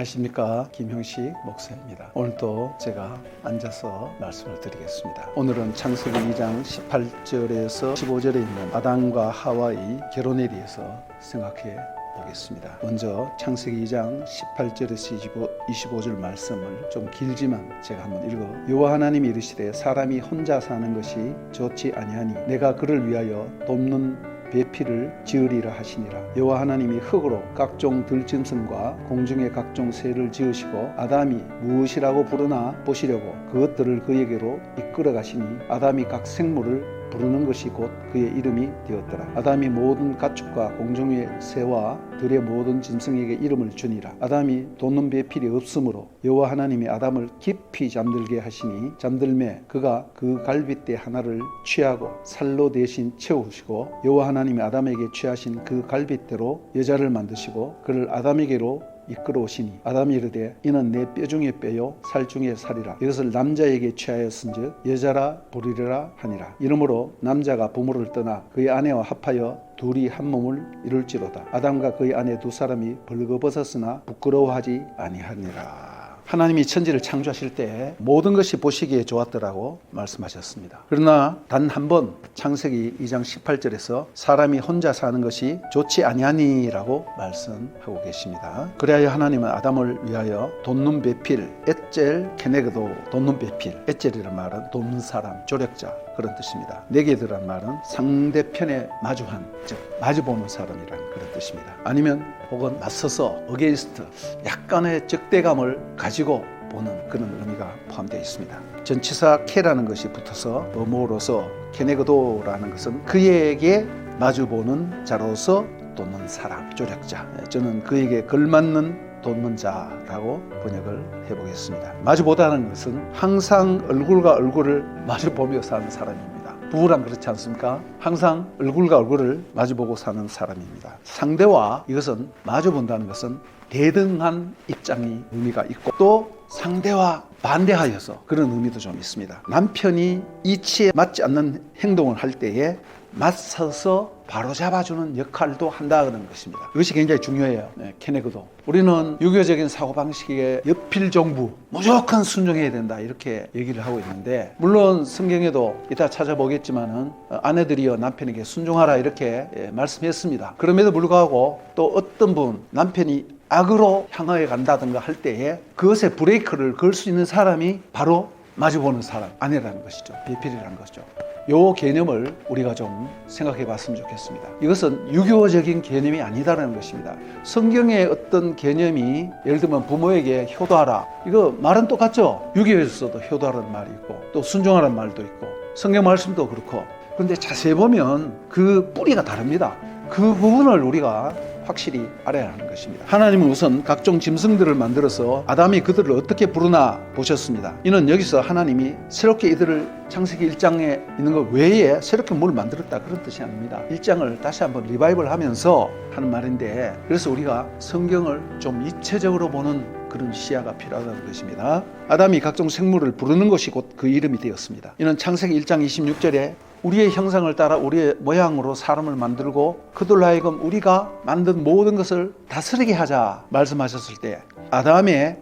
안녕하십니까, 김형식 목사입니다. 오늘도 제가 앉아서 말씀을 드리겠습니다. 오늘은 창세기 2장 18절에서 15절에 있는 아담과 하와의 결혼에 대해서 생각해 보겠습니다. 먼저 창세기 2장 18절에서 25절 말씀을 좀 길지만 제가 한번 읽어. 여호와 하나님이 이르시되 사람이 혼자 사는 것이 좋지 아니하니 내가 그를 위하여 돕는 배필을 지으리라 하시니라. 여호와 하나님이 흙으로 각종 들짐승과 공중의 각종 새를 지으시고 아담이 무엇이라고 부르나 보시려고 그것들을 그에게로 이끌어 가시니 아담이 각 생물을 부르는 것이 곧 그의 이름이 되었더라. 아담이 모든 가축과 공중의 새와 들의 모든 짐승에게 이름을 주니라. 아담이 돋는 배필이 없으므로 여호와 하나님이 아담을 깊이 잠들게 하시니 잠들매 그가 그 갈빗대 하나를 취하고 살로 대신 채우시고 여호와 하나님이 아담에게 취하신 그 갈빗대로 여자를 만드시고 그를 아담에게로 이끌어 오시니 아담이 이르되 이는 내 뼈 중에 뼈요 살 중에 살이라. 이것을 남자에게 취하였은즉 여자라 부르리라 하니라. 이러므로 남자가 부모를 떠나 그의 아내와 합하여 둘이 한 몸을 이룰지로다. 아담과 그의 아내 두 사람이 벌거벗었으나 부끄러워하지 아니하니라. 하나님이 천지를 창조하실 때 모든 것이 보시기에 좋았더라고 말씀하셨습니다. 그러나 단 한 번 창세기 2장 18절에서 사람이 혼자 사는 것이 좋지 아니하니라고 말씀하고 계십니다. 그래야 하나님은 아담을 위하여 돋는 배필, 에첼 케네그도 돋는 배필, 에첼이라는 말은 돕는 사람, 조력자 그런 뜻입니다. 네게드란 말은 상대편에 마주한, 즉 마주보는 사람이란 그런 뜻입니다. 아니면 혹은 맞서서 어게인스트, 약간의 적대감을 가지고 보는 그런 의미가 포함되어 있습니다. 전치사 케라는 것이 붙어서 어모로서 케네그도라는 것은 그에게 마주보는 자로서 돕는 사람, 조력자. 저는 그에게 걸맞는 돕는 자라고 번역을 해보겠습니다. 마주보다는 것은 항상 얼굴과 얼굴을 마주보며 사는 사람입니다. 부부란 그렇지 않습니까? 항상 얼굴과 얼굴을 마주보고 사는 사람입니다. 상대와 이것은 마주본다는 것은 대등한 입장이 의미가 있고 또 상대와 반대하여서 그런 의미도 좀 있습니다. 남편이 이치에 맞지 않는 행동을 할 때에 맞서서 바로잡아주는 역할도 한다는 것입니다. 이것이 굉장히 중요해요. 케네그도. 우리는 유교적인 사고방식에 여필종부, 무조건 순종해야 된다 이렇게 얘기를 하고 있는데, 물론 성경에도 이따 찾아보겠지만은 아내들이여 남편에게 순종하라 이렇게 말씀했습니다. 그럼에도 불구하고 또 어떤 분 남편이 악으로 향하여 간다든가 할 때에 그것에 브레이크를 걸 수 있는 사람이 바로 마주보는 사람, 아내라는 것이죠. 배필이라는 것이죠. 요 개념을 우리가 좀 생각해 봤으면 좋겠습니다. 이것은 유교적인 개념이 아니다라는 것입니다. 성경의 어떤 개념이 예를 들면 부모에게 효도하라. 이거 말은 똑같죠. 유교에서도 효도하라는 말이 있고 또 순종하라는 말도 있고 성경 말씀도 그렇고, 그런데 자세히 보면 그 뿌리가 다릅니다. 그 부분을 우리가 확실히 알아야 하는 것입니다. 하나님은 우선 각종 짐승들을 만들어서 아담이 그들을 어떻게 부르나 보셨습니다. 이는 여기서 하나님이 새롭게 이들을 창세기 1장에 있는 것 외에 새롭게 뭘 만들었다 그런 뜻이 아닙니다. 1장을 다시 한번 리바이벌 하면서 하는 말인데, 그래서 우리가 성경을 좀 입체적으로 보는 그런 시야가 필요하다는 것입니다. 아담이 각종 생물을 부르는 것이 곧 그 이름이 되었습니다. 이는 창세기 1장 26절에 우리의 형상을 따라 우리의 모양으로 사람을 만들고 그들로 하여금 우리가 만든 모든 것을 다스리게 하자 말씀하셨을 때 아담의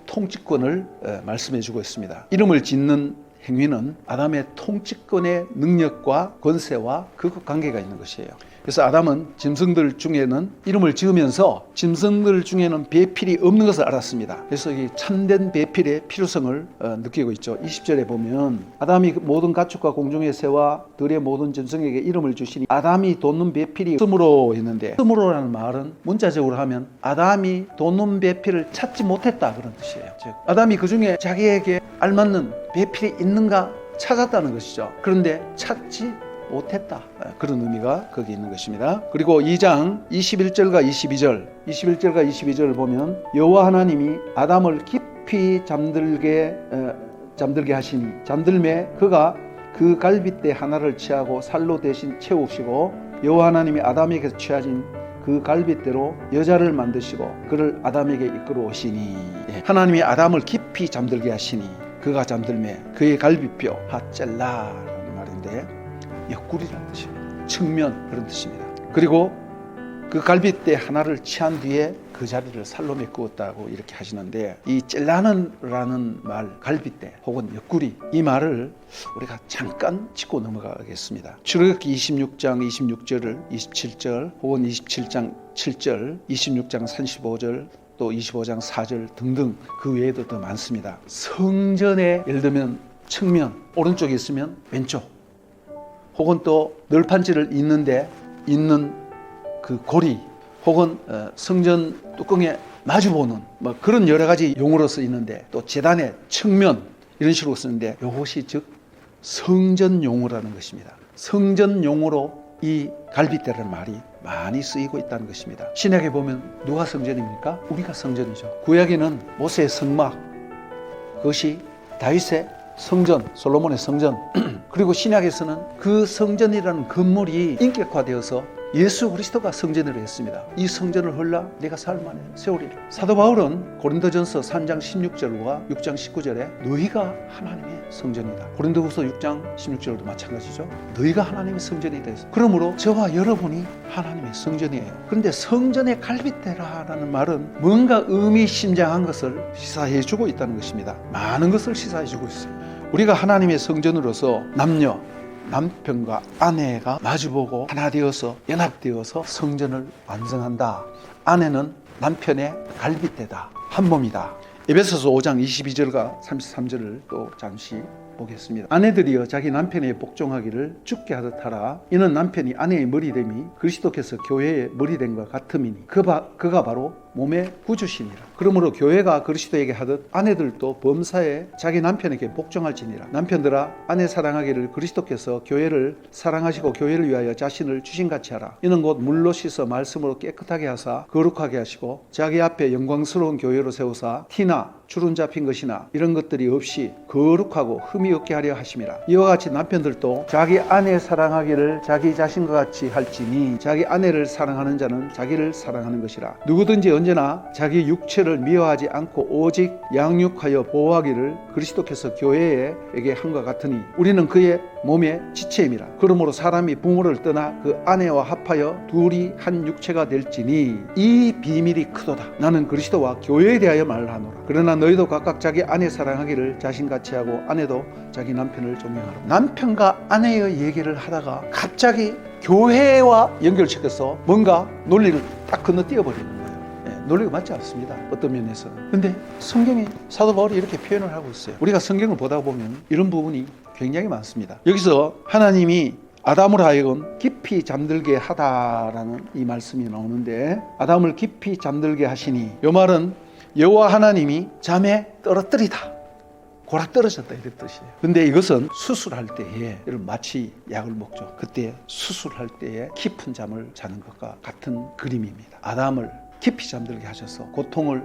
통치권을 말씀해 주고 있습니다. 이름을 짓는 행위는 아담의 통치권의 능력과 권세와 그 관계가 있는 것이에요. 그래서 아담은 짐승들 중에는 이름을 지으면서 짐승들 중에는 배필이 없는 것을 알았습니다. 그래서 이 참된 배필의 필요성을 느끼고 있죠. 20절에 보면 아담이 모든 가축과 공중의 새와 들의 모든 짐승에게 이름을 주시니 아담이 돋는 배필이 없으므로 했는데, 없으므로라는 말은 문자적으로 하면 아담이 돋는 배필을 찾지 못했다 그런 뜻이에요. 즉 아담이 그 중에 자기에게 알맞는 배필이 있는가 찾았다는 것이죠. 그런데 찾지 못했다. 그런 의미가 거기 있는 것입니다. 그리고 2장 21절과 22절을 보면 여호와 하나님이 아담을 깊이 잠들게 하시니 잠들매 그가 그 갈빗대 하나를 취하고 살로 대신 채우시고 여호와 하나님이 아담에게 취하신 그 갈빗대로 여자를 만드시고 그를 아담에게 이끌어 오시니, 하나님이 아담을 깊이 잠들게 하시니 그가 잠들매 그의 갈빗뼈 하첼라라는 말인데 옆구리라는 뜻입니다. 측면 그런 뜻입니다. 그리고 그 갈빗대 하나를 취한 뒤에 그 자리를 살로 메꾸었다고 이렇게 하시는데, 이 찔라는라는 말, 갈빗대 혹은 옆구리, 이 말을 우리가 잠깐 짚고 넘어가겠습니다. 출애굽기 26장 26절을 27절 혹은 27장 7절, 26장 35절, 또 25장 4절 등등 그 외에도 더 많습니다. 성전에 예를 들면 측면, 오른쪽에 있으면 왼쪽, 혹은 또 널판지를 잇는데 있는 그 고리, 혹은 성전 뚜껑에 마주보는 뭐 그런 여러 가지 용어로 쓰이는데, 또 제단의 측면 이런 식으로 쓰는데, 이것이 즉 성전 용어라는 것입니다. 성전 용어로 이 갈빗대라는 말이 많이 쓰이고 있다는 것입니다. 신약에 보면 누가 성전입니까? 우리가 성전이죠. 구약에는 모세의 성막, 그것이 다윗의 성전, 솔로몬의 성전, 그리고 신약에서는 그 성전이라는 건물이 인격화되어서 예수 그리스도가 성전으로 했습니다. 이 성전을 헐라 내가 사흘 만에 세우리라. 사도 바울은 고린도전서 3장 16절과 6장 19절에 너희가 하나님의 성전이다. 고린도후서 6장 16절도 마찬가지죠. 너희가 하나님의 성전이다 해서, 그러므로 저와 여러분이 하나님의 성전이에요. 그런데 성전의 갈빗대라는 말은 뭔가 의미심장한 것을 시사해주고 있다는 것입니다. 많은 것을 시사해주고 있어요. 우리가 하나님의 성전으로서 남편과 아내가 마주보고 하나 되어서 연합되어서 성전을 완성한다. 아내는 남편의 갈빗대다. 한 몸이다. 에베소서 5장 22절과 33절을 또 잠시 보겠습니다. 아내들이여 자기 남편에게 복종하기를 주께 하듯 하라. 이는 남편이 아내의 머리됨이 그리스도께서 교회의 머리됨과 같음이니 그가 바로 몸의 구주시니라. 그러므로 교회가 그리스도에게 하듯 아내들도 범사에 자기 남편에게 복종할지니라. 남편들아 아내 사랑하기를 그리스도께서 교회를 사랑하시고 교회를 위하여 자신을 주신같이 하라. 이는 곧 물로 씻어 말씀으로 깨끗하게 하사 거룩하게 하시고 자기 앞에 영광스러운 교회로 세우사 티나 주름 잡힌 것이나 이런 것들이 없이 거룩하고 흠이 없게 하려 하심이라. 이와 같이 남편들도 자기 아내 사랑하기를 자기 자신과 같이 할지니 자기 아내를 사랑하는 자는 자기를 사랑하는 것이라. 누구든지 언제나 자기 육체를 미워하지 않고 오직 양육하여 보호하기를 그리스도께서 교회에게 한과 같으니 우리는 그의 몸의 지체임이라. 그러므로 사람이 부모를 떠나 그 아내와 합하여 둘이 한 육체가 될지니 이 비밀이 크도다. 나는 그리스도와 교회에 대하여 말하노라. 그러나 너희도 각각 자기 아내 사랑하기를 자신같이 하고 아내도 자기 남편을 존경하라. 남편과 아내의 얘기를 하다가 갑자기 교회와 연결시켜서 뭔가 논리를 딱 건너뛰어버리는 거예요. 논리가 맞지 않습니다. 어떤 면에서는. 근데 성경이 사도 바울이 이렇게 표현을 하고 있어요. 우리가 성경을 보다 보면 이런 부분이 굉장히 많습니다. 여기서 하나님이 아담을 하여금 깊이 잠들게 하다라는 이 말씀이 나오는데, 아담을 깊이 잠들게 하시니, 이 말은 여호와 하나님이 잠에 떨어뜨리다, 골아 떨어졌다 이런 뜻이에요. 근데 이것은 수술할 때에, 마취 약을 먹죠. 그때 수술할 때에 깊은 잠을 자는 것과 같은 그림입니다. 아담을 깊이 잠들게 하셔서 고통을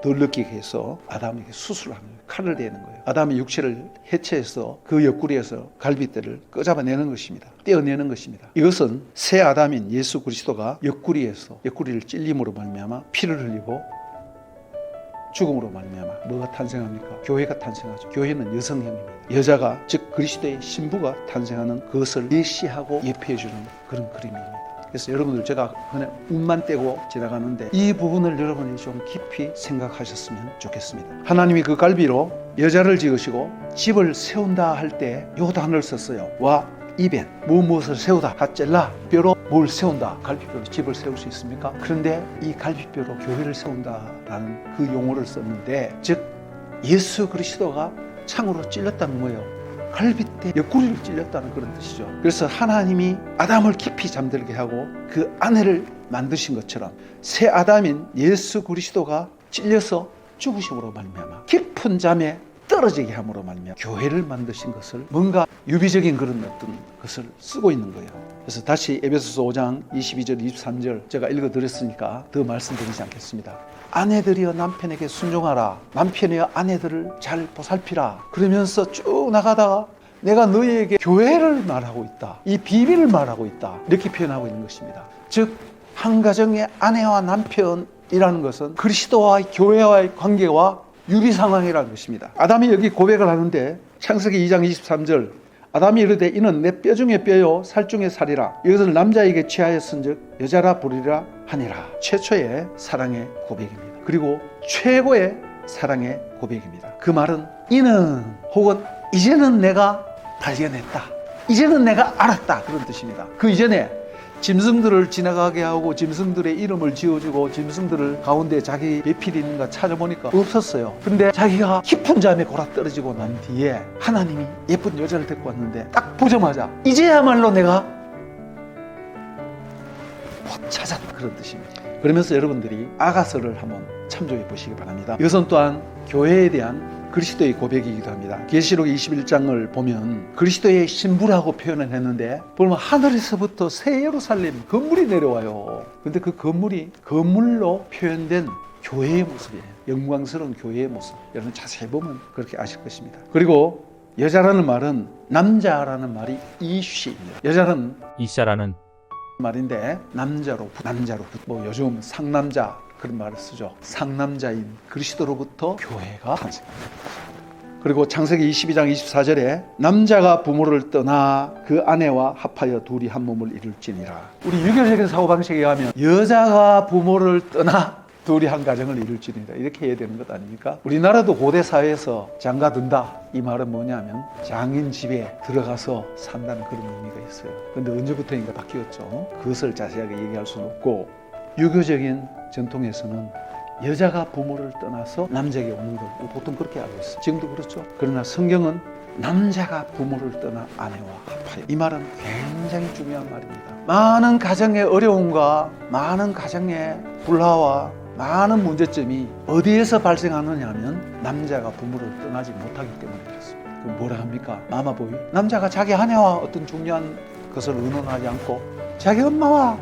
덜 느끼게 해서 아담에게 수술하는 거예요. 칼을 대는 거예요. 아담의 육체를 해체해서 그 옆구리에서 갈빗대를 끄잡아내는 것입니다. 떼어내는 것입니다. 이것은 새 아담인 예수 그리스도가 옆구리를 찔림으로 말미암아 피를 흘리고 죽음으로 말미암아 뭐가 탄생합니까? 교회가 탄생하죠. 교회는 여성형입니다. 여자가 즉 그리스도의 신부가 탄생하는 그것을 예시하고 예표해주는 그런 그림입니다. 그래서 여러분들, 제가 그냥 운만 떼고 지나가는데 이 부분을 여러분이 좀 깊이 생각하셨으면 좋겠습니다. 하나님이 그 갈비로 여자를 지으시고 집을 세운다 할 때 요 단어를 썼어요. 와 이벤, 무엇을 세우다, 하젤라, 뼈로 뭘 세운다. 갈비뼈로 집을 세울 수 있습니까? 그런데 이 갈비뼈로 교회를 세운다라는 그 용어를 썼는데, 즉 예수 그리스도가 창으로 찔렸다는 거예요. 갈빗대 옆구리를 찔렸다는 그런 뜻이죠. 그래서 하나님이 아담을 깊이 잠들게 하고 그 아내를 만드신 것처럼 새 아담인 예수 그리스도가 찔려서 죽으심으로 말미암아 깊은 잠에 떨어지게 함으로 말미암아 교회를 만드신 것을, 뭔가 유비적인 그런 어떤 것을 쓰고 있는 거예요. 그래서 다시 에베소서 5장 22절 23절 제가 읽어드렸으니까 더 말씀드리지 않겠습니다. 아내들이여 남편에게 순종하라. 남편이여 아내들을 잘 보살피라. 그러면서 쭉 나가다가 내가 너희에게 교회를 말하고 있다, 이 비밀을 말하고 있다, 이렇게 표현하고 있는 것입니다. 즉 한 가정의 아내와 남편이라는 것은 그리스도와 교회와의 관계와 유비 상황이라는 것입니다. 아담이 여기 고백을 하는데 창세기 2장 23절 아담이 이르되 이는 내 뼈 중에 뼈요 살 중에 살이라. 이것을 남자에게 취하였은즉 여자라 부르리라 하니라. 최초의 사랑의 고백입니다. 그리고 최고의 사랑의 고백입니다. 그 말은 이는 혹은 이제는 내가 발견했다, 이제는 내가 알았다, 그런 뜻입니다. 그 이전에 짐승들을 지나가게 하고 짐승들의 이름을 지어주고 짐승들을 가운데 자기 배필이 있는가 찾아보니까 없었어요. 근데 자기가 깊은 잠에 골아떨어지고 난 뒤에 하나님이 예쁜 여자를 데리고 왔는데 딱 보자마자 이제야말로 내가 곧 찾았다, 그런 뜻입니다. 그러면서 여러분들이 아가서를 한번 참조해 보시기 바랍니다. 이것은 또한 교회에 대한 그리스도의 고백이기도 합니다. 계시록 21장을 보면 그리스도의 신부라고 표현을 했는데 보면 하늘에서부터 새 예루살렘 건물이 내려와요. 근데 그 건물이 건물로 표현된 교회의 모습이에요. 영광스러운 교회의 모습. 여러분 자세히 보면 그렇게 아실 것입니다. 그리고 여자라는 말은 남자라는 말이 이쉬입니다. 여자는 이샤라는 말인데 남자로 뭐 요즘 상남자 그런 말을 쓰죠. 상남자인 그리스도로부터 교회가 탄생합니다. 그리고 창세기 22장 24절에 남자가 부모를 떠나 그 아내와 합하여 둘이 한 몸을 이룰지니라. 우리 유교적인 사고방식에 의하면 여자가 부모를 떠나 둘이 한 가정을 이룰지니라, 이렇게 해야 되는 것 아닙니까? 우리나라도 고대 사회에서 장가든다, 이 말은 뭐냐면 장인 집에 들어가서 산다는 그런 의미가 있어요. 근데 언제부터인가 바뀌었죠. 그것을 자세하게 얘기할 수는 없고, 유교적인 전통에서는 여자가 부모를 떠나서 남자에게 오는 걸 보통 그렇게 알고 있어요. 지금도 그렇죠. 그러나 성경은 남자가 부모를 떠나 아내와 합하여, 이 말은 굉장히 중요한 말입니다. 많은 가정의 어려움과 많은 가정의 불화와 많은 문제점이 어디에서 발생하느냐 하면 남자가 부모를 떠나지 못하기 때문에 그렇습니다. 그럼 뭐라 합니까? 마마보이. 남자가 자기 아내와 어떤 중요한 것을 의논하지 않고 자기 엄마와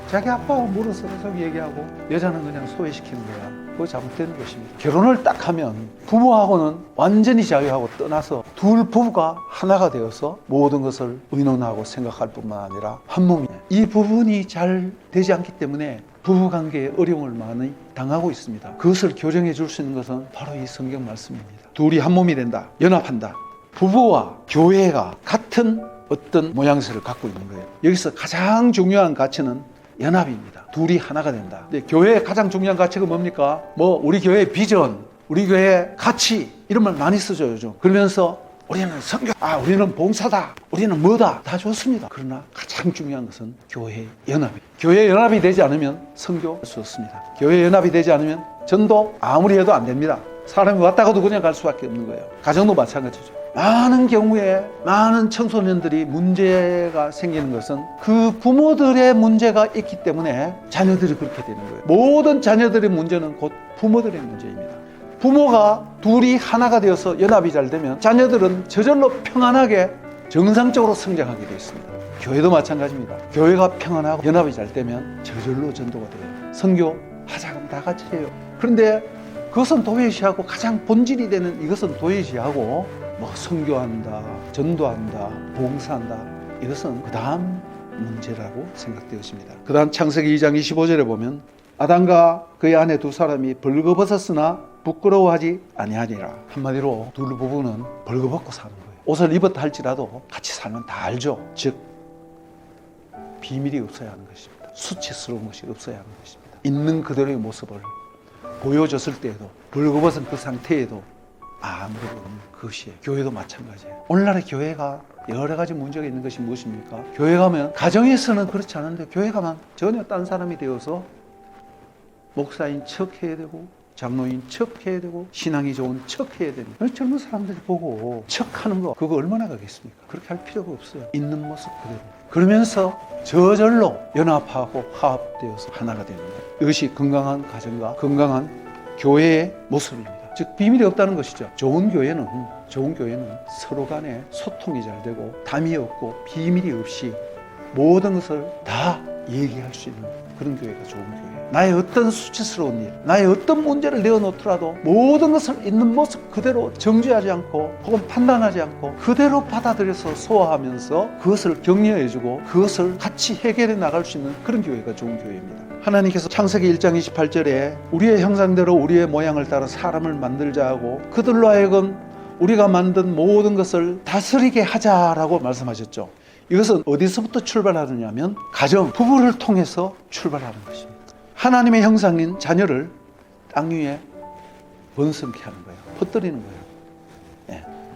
자기 아빠와 물어서 얘기하고 여자는 그냥 소외시키는 거야. 그거 잘못되는 것입니다. 결혼을 딱 하면 부모하고는 완전히 자유하고 떠나서 둘 부부가 하나가 되어서 모든 것을 의논하고 생각할 뿐만 아니라 한 몸이에요. 이 부분이 잘 되지 않기 때문에 부부관계에 어려움을 많이 당하고 있습니다. 그것을 교정해 줄 수 있는 것은 바로 이 성경 말씀입니다. 둘이 한 몸이 된다, 연합한다. 부부와 교회가 같은 어떤 모양새를 갖고 있는 거예요. 여기서 가장 중요한 가치는 연합입니다. 둘이 하나가 된다. 근데 교회의 가장 중요한 가치가 뭡니까? 우리 교회의 비전, 우리 교회의 가치, 이런 말 많이 쓰죠, 요즘. 그러면서 우리는 선교, 우리는 봉사다, 우리는 뭐다, 다 좋습니다. 그러나 가장 중요한 것은 교회의 연합이. 교회 연합이 되지 않으면 선교할 수 없습니다. 교회 연합이 되지 않으면 전도 아무리 해도 안 됩니다. 사람이 왔다가도 그냥 갈 수밖에 없는 거예요. 가정도 마찬가지죠. 많은 경우에 많은 청소년들이 문제가 생기는 것은 그 부모들의 문제가 있기 때문에 자녀들이 그렇게 되는 거예요. 모든 자녀들의 문제는 곧 부모들의 문제입니다. 부모가 둘이 하나가 되어서 연합이 잘 되면 자녀들은 저절로 평안하게 정상적으로 성장하게 되어 있습니다. 교회도 마찬가지입니다. 교회가 평안하고 연합이 잘 되면 저절로 전도가 돼요. 선교하자 그러면 다 같이 해요. 그런데 그것은 도외시하고 가장 본질이 되는 이것은 도외시하고 선교한다, 전도한다, 봉사한다, 이것은 그 다음 문제라고 생각되었습니다. 그 다음 창세기 2장 25절에 보면 아담과 그의 아내 두 사람이 벌거벗었으나 부끄러워하지 아니하니라. 한마디로 둘 부부는 벌거벗고 사는 거예요. 옷을 입었다 할지라도 같이 살면 다 알죠. 즉 비밀이 없어야 하는 것입니다. 수치스러운 것이 없어야 하는 것입니다. 있는 그대로의 모습을 보여줬을 때에도 벌거벗은 그 상태에도 아무런 것이에요. 교회도 마찬가지예요. 오늘날의 교회가 여러 가지 문제가 있는 것이 무엇입니까? 교회 가면, 가정에서는 그렇지 않은데 교회 가면 전혀 딴 사람이 되어서 목사인 척 해야 되고 장로인 척 해야 되고 신앙이 좋은 척 해야 됩니다. 젊은 사람들이 보고 척하는 거 그거 얼마나 가겠습니까? 그렇게 할 필요가 없어요. 있는 모습 그대로. 그러면서 저절로 연합하고 화합되어서 하나가 되는 거예요. 이것이 건강한 가정과 건강한 교회의 모습입니다. 즉 비밀이 없다는 것이죠. 좋은 교회는 서로 간에 소통이 잘 되고 담이 없고 비밀이 없이 모든 것을 다 얘기할 수 있는 그런 교회가 좋은 교회예요. 나의 어떤 수치스러운 일, 나의 어떤 문제를 내어놓더라도 모든 것을 있는 모습 그대로 정죄하지 않고 혹은 판단하지 않고 그대로 받아들여서 소화하면서 그것을 격려해주고 그것을 같이 해결해 나갈 수 있는 그런 교회가 좋은 교회입니다. 하나님께서 창세기 1장 28절에 우리의 형상대로 우리의 모양을 따라 사람을 만들자 하고 그들로 하여금 우리가 만든 모든 것을 다스리게 하자라고 말씀하셨죠. 이것은 어디서부터 출발하느냐면 가정, 부부를 통해서 출발하는 것입니다. 하나님의 형상인 자녀를 땅 위에 번성케 하는 거예요. 퍼뜨리는 거예요.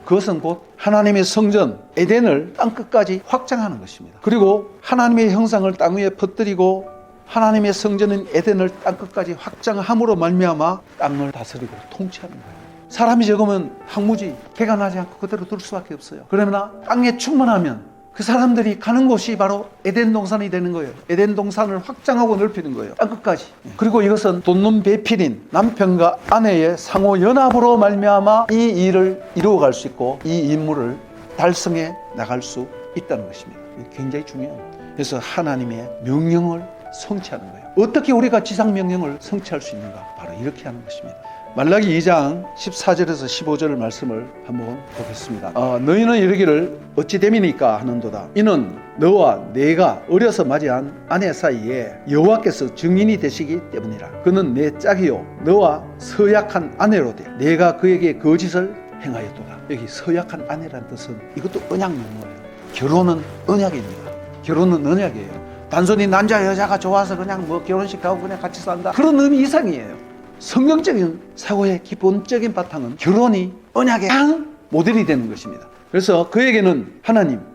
그것은 곧 하나님의 성전 에덴을 땅끝까지 확장하는 것입니다. 그리고 하나님의 형상을 땅 위에 퍼뜨리고 하나님의 성전인 에덴을 땅끝까지 확장함으로 말미암아 땅을 다스리고 통치하는 거예요. 사람이 적으면 항무지, 개가 나지 않고 그대로 둘 수밖에 없어요. 그러나 땅에 충만하면 그 사람들이 가는 곳이 바로 에덴 동산이 되는 거예요. 에덴 동산을 확장하고 넓히는 거예요. 땅끝까지. 그리고 이것은 돕는 배필인 남편과 아내의 상호 연합으로 말미암아 이 일을 이루어갈 수 있고 이 임무를 달성해 나갈 수 있다는 것입니다. 굉장히 중요합니다. 그래서 하나님의 명령을 성취하는 거예요. 어떻게 우리가 지상 명령을 성취할 수 있는가? 바로 이렇게 하는 것입니다. 말라기 2장 14절에서 15절 말씀을 한번 보겠습니다. 너희는 이르기를 어찌 됨이니까 하는도다. 이는 너와 내가 어려서 맞이한 아내 사이에 여호와께서 증인이 되시기 때문이라. 그는 내 짝이요 너와 서약한 아내로 돼 내가 그에게 거짓을 행하였도다. 여기 서약한 아내란 뜻은 이것도 언약 용어예요. 결혼은 언약입니다. 결혼은 언약이에요. 단순히 남자 여자가 좋아서 그냥 뭐 결혼식 가고 그냥 같이 산다, 그런 의미 이상이에요. 성경적인 사고의 기본적인 바탕은 결혼이 언약의 한 모델이 되는 것입니다. 그래서 그에게는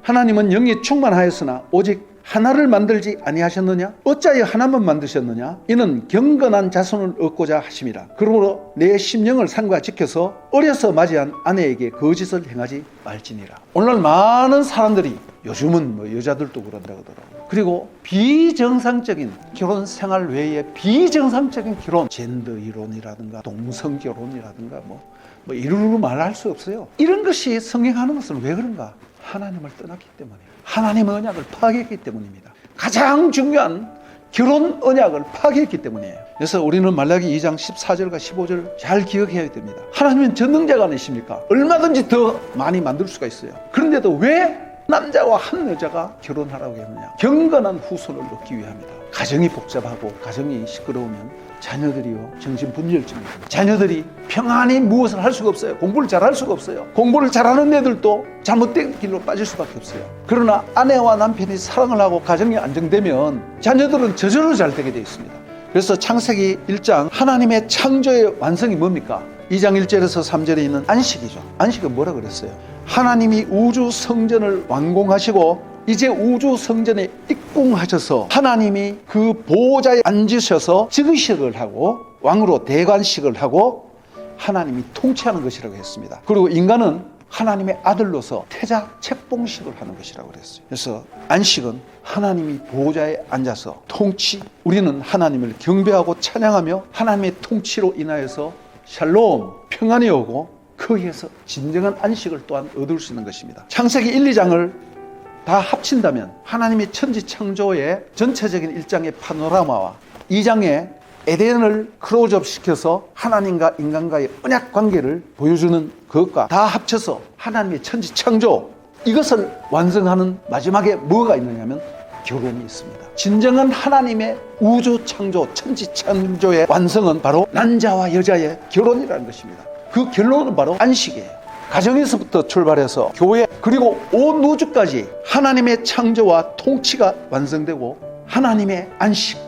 하나님은 영이 충만하였으나 오직 하나를 만들지 아니하셨느냐? 어찌하여 하나만 만드셨느냐? 이는 경건한 자손을 얻고자 하심이라. 그러므로 내 심령을 삼가 지켜서 어려서 맞이한 아내에게 거짓을 행하지 말지니라. 오늘날 많은 사람들이, 요즘은 뭐 여자들도 그런다고 하더라고요. 그리고 비정상적인 결혼 생활 외에 비정상적인 결혼, 젠더 이론이라든가 동성 결혼이라든가 뭐 이루루 말할 수 없어요. 이런 것이 성행하는 것은 왜 그런가? 하나님을 떠났기 때문이에요. 하나님의 언약을 파괴했기 때문입니다. 가장 중요한 결혼 언약을 파괴했기 때문이에요. 그래서 우리는 말라기 2장 14절과 15절 잘 기억해야 됩니다. 하나님은 전능자가 아니십니까? 얼마든지 더 많이 만들 수가 있어요. 그런데도 왜 남자와 한 여자가 결혼하라고 했느냐? 경건한 후손을 얻기 위함이다. 가정이 복잡하고 가정이 시끄러우면 자녀들이요 정신분열증입니다. 자녀들이 평안히 무엇을 할 수가 없어요. 공부를 잘할 수가 없어요. 공부를 잘하는 애들도 잘못된 길로 빠질 수밖에 없어요. 그러나 아내와 남편이 사랑을 하고 가정이 안정되면 자녀들은 저절로 잘 되게 되어 있습니다. 그래서 창세기 1장 하나님의 창조의 완성이 뭡니까? 2장 1절에서 3절에 있는 안식이죠. 안식은 뭐라 그랬어요? 하나님이 우주 성전을 완공하시고 이제 우주 성전에 입궁하셔서 하나님이 그 보호자에 앉으셔서 즉위식을 하고 왕으로 대관식을 하고 하나님이 통치하는 것이라고 했습니다. 그리고 인간은 하나님의 아들로서 태자 책봉식을 하는 것이라고 그랬어요. 그래서 안식은 하나님이 보호자에 앉아서 통치, 우리는 하나님을 경배하고 찬양하며 하나님의 통치로 인하여서 샬롬, 평안이 오고 거기에서 진정한 안식을 또한 얻을 수 있는 것입니다. 창세기 1, 2장을 다 합친다면 하나님의 천지 창조의 전체적인 1장의 파노라마와 2장의 에덴을 클로즈업 시켜서 하나님과 인간과의 언약 관계를 보여주는 그것과 다 합쳐서 하나님의 천지 창조, 이것을 완성하는 마지막에 뭐가 있느냐면 결혼이 있습니다. 진정한 하나님의 우주 창조, 천지 창조의 완성은 바로 남자와 여자의 결혼이라는 것입니다. 그 결론은 바로 안식이에요. 가정에서부터 출발해서 교회 그리고 온 우주까지 하나님의 창조와 통치가 완성되고 하나님의 안식,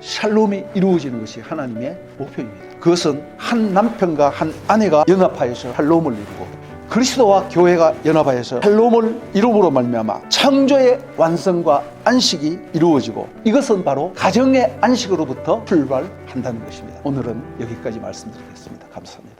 샬롬이 이루어지는 것이 하나님의 목표입니다. 그것은 한 남편과 한 아내가 연합하여서 샬롬을 이루고 그리스도와 교회가 연합하여서 샬롬을 이루므로 말미암아 창조의 완성과 안식이 이루어지고 이것은 바로 가정의 안식으로부터 출발한다는 것입니다. 오늘은 여기까지 말씀드리겠습니다. 감사합니다.